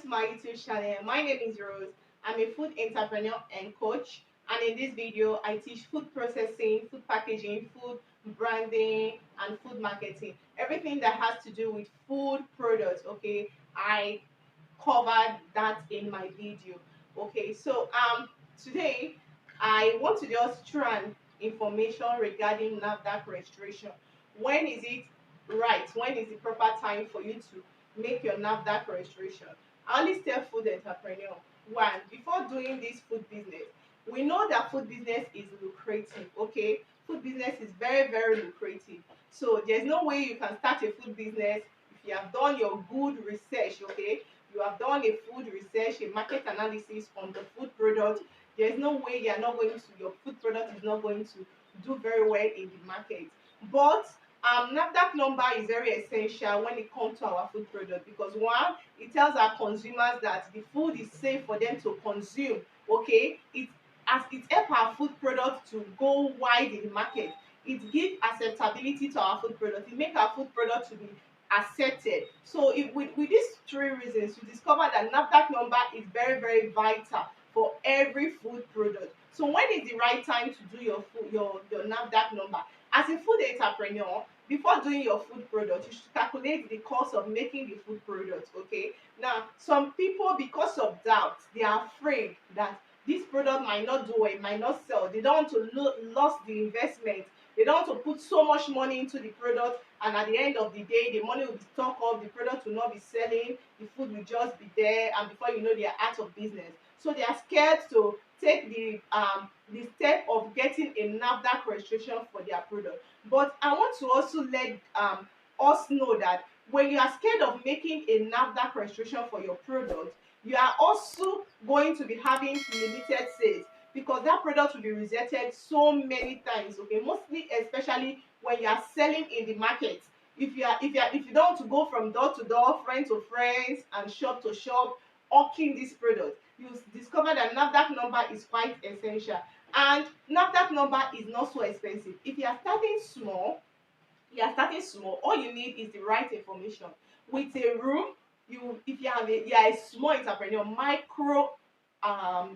to my YouTube channel. My name is Rose. I'm a food entrepreneur and coach, and in this video I teach food processing, food packaging, food branding, and food marketing. Everything that has to do with food products. Okay, I covered that in my video. Okay, so today I want to just try information regarding Nafdac registration. When is it right? When is the proper time for you to make your Nafdac registration? I always tell food entrepreneur, one, before doing this food business, we know that food business is lucrative. Okay, food business is very lucrative. So there's no way you can start a food business if you have done your good research. Okay, you have done a food research, a market analysis on the food product. There's no way you're not going to, your food product is not going to do very well in the market. But NAFDAC number is very essential when it comes to our food product, because one, it tells our consumers that the food is safe for them to consume. Okay, it helps our food product to go wide in the market. It gives acceptability to our food product. It makes our food product to be accepted. So if with these three reasons, you discover that NAFDAC number is very vital for every food product. So when is the right time to do your food, your NAFDAC number? As a food entrepreneur, before doing your food product, you should calculate the cost of making the food product. Okay, now some people, because of doubt, they are afraid that this product might not do well, it might not sell. They don't want to lose the investment. They don't want to put so much money into the product, and at the end of the day the money will be stuck up, the product will not be selling, the food will just be there, and before you know, they are out of business. So they are scared to take the step of getting a NAFDAC registration for their product. But I want to also let us know that when you are scared of making a NAFDAC registration for your product, you are also going to be having limited sales, because that product will be rejected so many times. Okay, mostly especially when you are selling in the market. If you don't want to go from door to door, friend to friends, and shop to shop hawking this product, you discover that NAFDAC number is quite essential. And NAFDAC number is not so expensive. If you are starting small, all you need is the right information. With a room, if you are a small entrepreneur,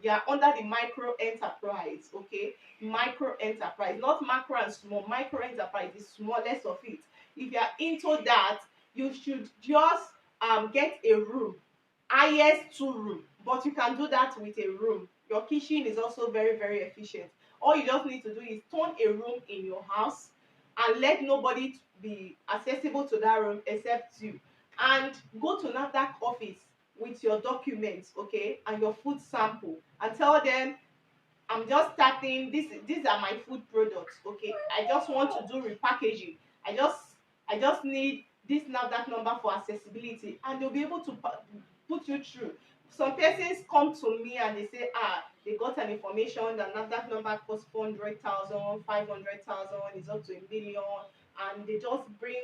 you are under the micro enterprise. Okay, micro enterprise, not macro and small. Micro enterprise is smallest of it. If you are into that, you should just get a room, highest two room, but you can do that with a room. Your kitchen is also very efficient. All you just need to do is turn a room in your house and let nobody be accessible to that room except you, and go to NAFDAC office with your documents, okay, and your food sample, and tell them, I'm just starting this. These are my food products. Okay, I just want to do repackaging. I just need this NAFDAC number for accessibility, and they'll be able to put you through. Some persons come to me and they say, they got an information that NAFDAC number costs 400,000, 500,000, is up to a million, and they just bring,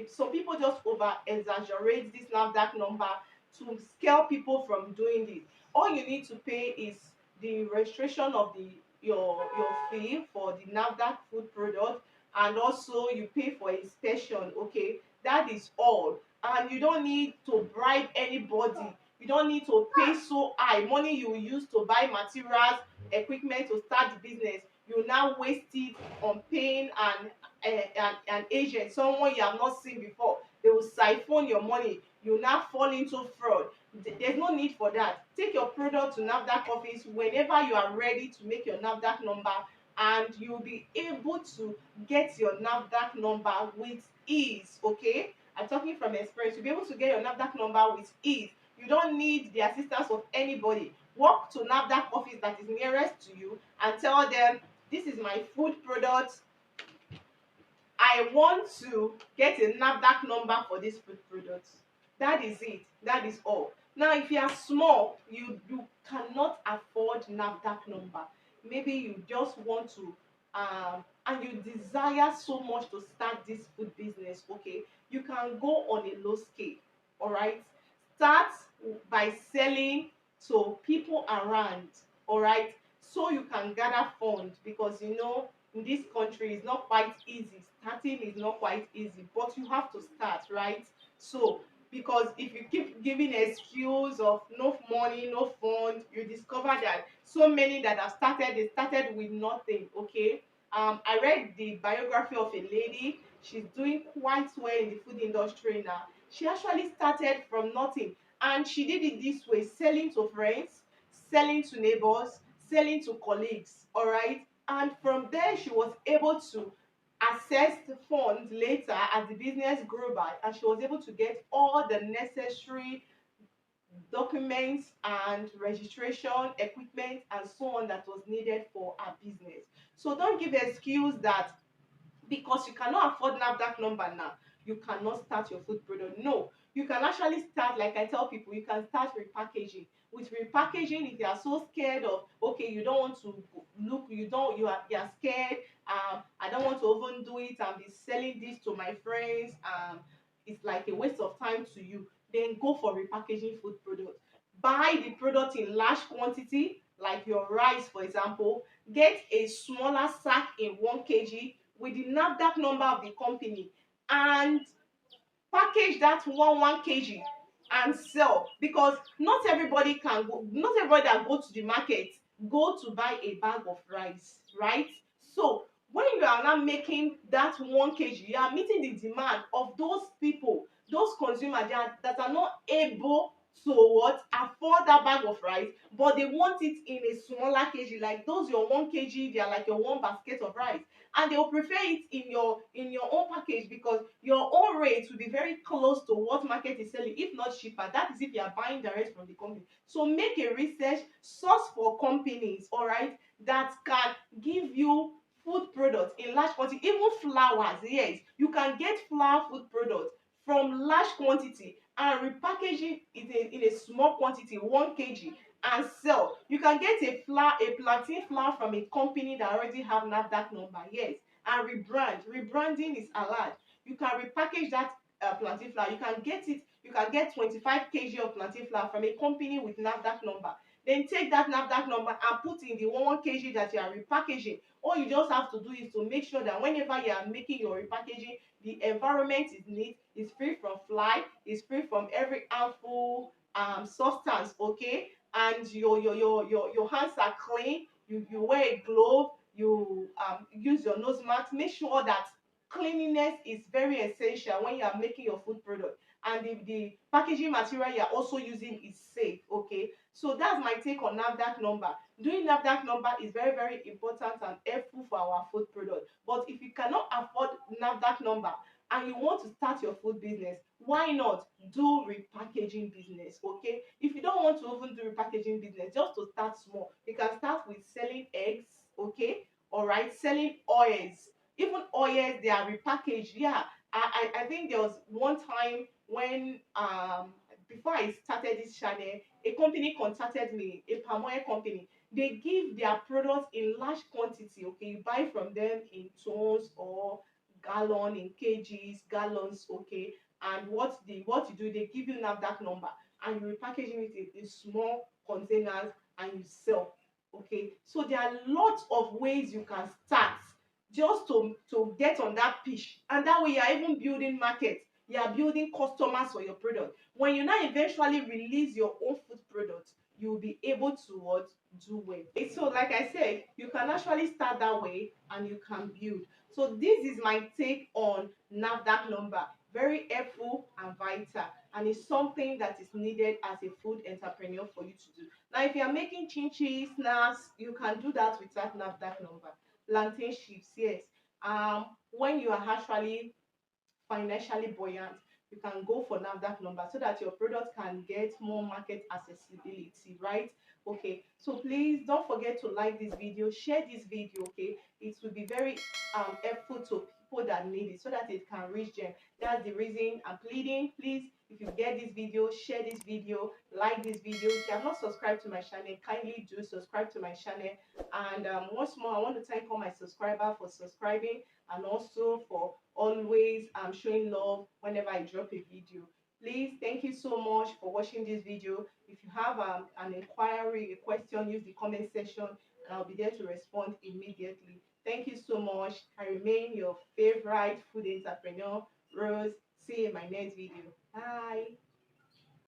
some people just over exaggerate this NAFDAC number to scare people from doing this. All you need to pay is the registration of your fee for the NAFDAC food product, and also you pay for inspection. Okay, that is all, and you don't need to bribe anybody. You don't need to pay so high money you will use to buy materials, equipment to start the business. You now waste it on paying an agent, someone you have not seen before. They will siphon your money. You now fall into fraud. There's no need for that. Take your product to NAFDAC office whenever you are ready to make your NAFDAC number, and you'll be able to get your NAFDAC number with ease. Okay, I'm talking from experience. You'll be able to get your NAFDAC number with ease. You don't need the assistance of anybody. Walk to NAFDAC office that is nearest to you and tell them, this is my food product. I want to get a NAFDAC number for this food product. That is it. That is all. Now, if you are small, you cannot afford NAFDAC number. Maybe you just want to, and you desire so much to start this food business. Okay, you can go on a low scale. All right, start by selling to people around. All right, so you can gather funds, because in this country it's not quite easy. Starting is not quite easy, but you have to start, right? So because if you keep giving excuse of no money, no fund, you discover that so many that have started, they started with nothing. Okay. I read the biography of a lady. She's doing quite well in the food industry now. She actually started from nothing, and she did it this way: selling to friends, selling to neighbors, selling to colleagues. All right. And from there she was able to access the funds later as the business grew by, and she was able to get all the necessary documents and registration equipment and so on that was needed for her business. So don't give excuse that because you cannot afford Nafdac number now, you cannot start your food product. No, you can actually start, like I tell people, you can start repackaging. With repackaging, if you are so scared of, okay, you don't want to look, you are scared, I don't want to even do it and be selling this to my friends, it's like a waste of time to you, then go for repackaging food products. Buy the product in large quantity, like your rice, for example. Get a smaller sack in 1 kg with the Nafdac number of the company, and package that one kg and sell, because not everybody that go to the market go to buy a bag of rice, right? So when you are now making that 1 kg, you are meeting the demand of those people, those consumers that are not able to what afford that bag of rice, but they want it in a smaller kg, like those your 1 kg, they are like your one basket of rice, and they will prefer it in your own package, because your own rate will be very close to what market is selling, if not cheaper. That is if you are buying direct from the company. So make a research, source for companies, all right, that can give you food products in large quantity, even flours. Yes, you can get flour food products from large quantity and repackage it in a small quantity, 1 kg, and sell. You can get a plantain flour from a company that already have Nafdac number, yes, and rebrand. Rebranding is allowed. You can repackage that plantain flour. You can get 25 kg of plantain flour from a company with Nafdac number. Then take that Nafdac number and put in the 1 kg that you are repackaging. All you just have to do is to make sure that whenever you are making your repackaging, the environment is neat, is free from fly, is free from every harmful substance, okay? And your hands are clean, you wear a glove, you use your nose mask. Make sure that cleanliness is very essential when you are making your food product, and the packaging material you are also using is safe, okay? So that's my take on Nafdac number. Doing Nafdac number is very important and helpful for our food product. But if you cannot afford Nafdac number and you want to start your food business, why not do repackaging business? Okay, if you don't want to even do repackaging business, just to start small, you can start with selling eggs. Okay, all right, selling oils. Even oils, they are repackaged. Yeah, I think there was one time when before I started this channel, a company contacted me, a palm oil company. They give their products in large quantity. Okay, you buy from them in tons or gallon, in kgs, gallons. Okay, and what you do, they give you Nafdac number, and you repackaging it in small containers and you sell. Okay, so there are lots of ways you can start just to get on that pitch, and that way you are even building market, you are building customers for your product. When you now eventually release your own food product, you will be able to what do well. So like I said, you can actually start that way and you can build. So this is my take on Nafdac number. Very helpful and vital, and it's something that is needed as a food entrepreneur for you to do. Now if you are making chinchi snacks, you can do that without Nafdac number. Plantain chips, yes. When you are actually financially buoyant, you can go for Nafdac number so that your product can get more market accessibility, right? Okay, so please don't forget to like this video, share this video, okay? It will be very helpful to people that need it so that it can reach them. That's the reason I'm pleading. Please, if you get this video, share this video, like this video. If you have not subscribed to my channel, kindly do subscribe to my channel. And once more, I want to thank all my subscribers for subscribing, and also for always showing love whenever I drop a video. Please, thank you so much for watching this video. If you have an inquiry, a question, use the comment section and I'll be there to respond immediately. Thank you so much. I remain your favorite food entrepreneur, Rose. See you in my next video. Bye.